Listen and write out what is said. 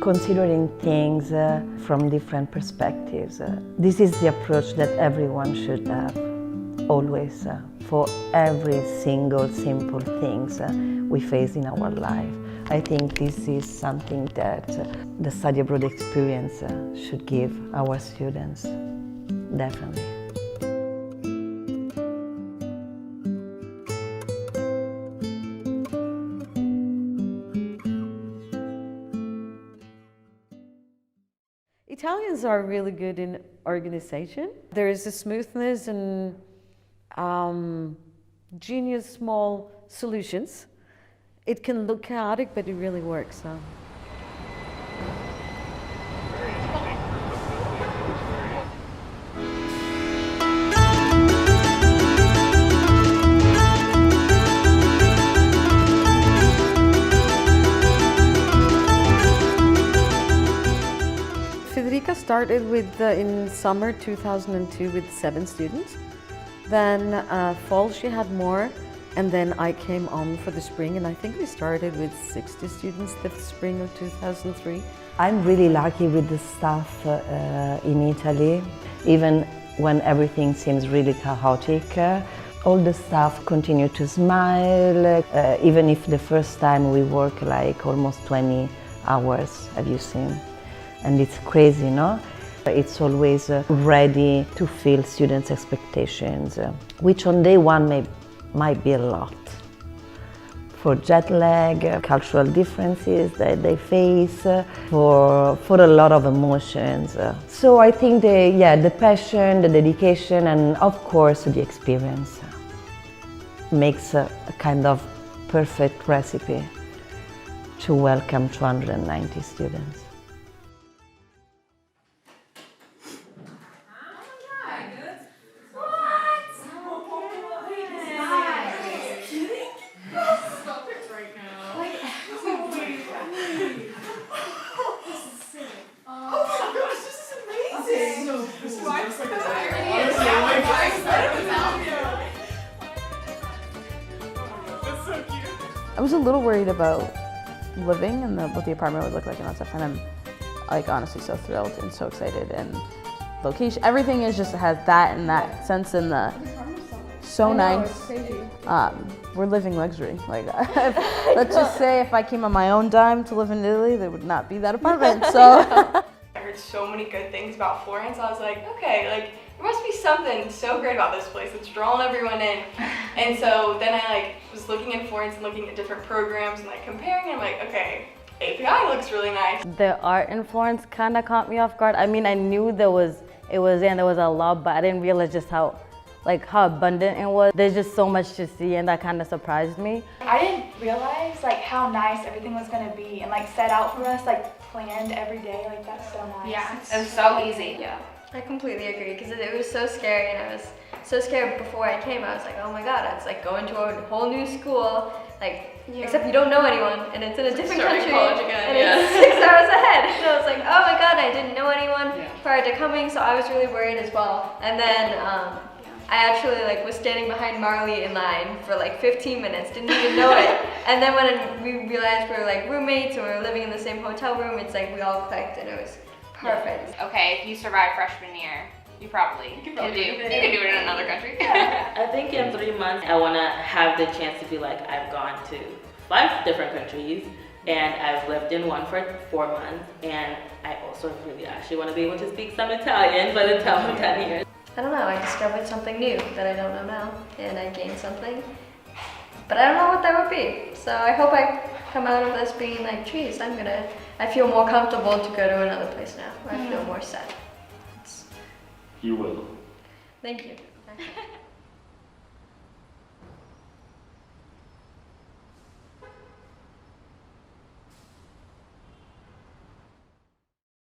considering things from different perspectives. This is the approach that everyone should have, always, for every single simple things we face in our life. I think this is something that the study abroad experience should give our students, definitely. Italians are really good in organization. There is a smoothness and genius small solutions. It can look chaotic, but it really works. So. Federica started with in summer 2002 with 7 students. Then fall she had more, and then I came on for the spring, and I think we started with 60 students the spring of 2003. I'm really lucky with the staff in Italy. Even when everything seems really chaotic, all the staff continue to smile, even if the first time we work like almost 20 hours, have you seen? And it's crazy, no? It's always ready to fill students' expectations, which on day one might be a lot. For jet lag, cultural differences that they face, for a lot of emotions. So I think the passion, the dedication, and of course the experience makes a kind of perfect recipe to welcome 290 students. I was a little worried about living and what the apartment would look like and that stuff, and I'm like honestly so thrilled and so excited, and location, everything is just has that and that sense, and so nice. We're living luxury. Like let's just say if I came on my own dime to live in Italy, there would not be that apartment. So I heard so many good things about Florence. I was like, okay, like there must be something so great about this place that's drawing everyone in. And so then I was looking in Florence and looking at different programs and comparing, and I'm like, okay, API looks really nice. The art in Florence kind of caught me off guard. I mean, I knew there was a lot, but I didn't realize just how abundant it was. There's just so much to see, and that kind of surprised me. I didn't realize how nice everything was gonna be, and set out for us, planned every day. That's so nice. Yeah, it was so easy. Yeah, I completely agree, because it was so scary, and I was so scared before I came. I was like, oh my god, it's going to a whole new school, except you don't know anyone, and it's in a different country, and it's 6 hours ahead. So I was like, oh my god, I didn't know anyone prior to coming, so I was really worried as well. And then I actually was standing behind Marley in line for 15 minutes, didn't even know it. And then when we realized we were roommates and we were living in the same hotel room, it's we all clicked, and it was perfect. Okay, if you survive freshman year, you can do it in another country. I think in 3 months, I want to have the chance to be I've gone to 5 different countries, and I've lived in one for 4 months, and I also really actually want to be able to speak some Italian by the time I'm 10 years. I don't know, I discovered something new that I don't know now, and I gained something, but I don't know what that would be. So I hope I come out of this being geez, I feel more comfortable to go to another place now, where I feel more set. You will. Thank you.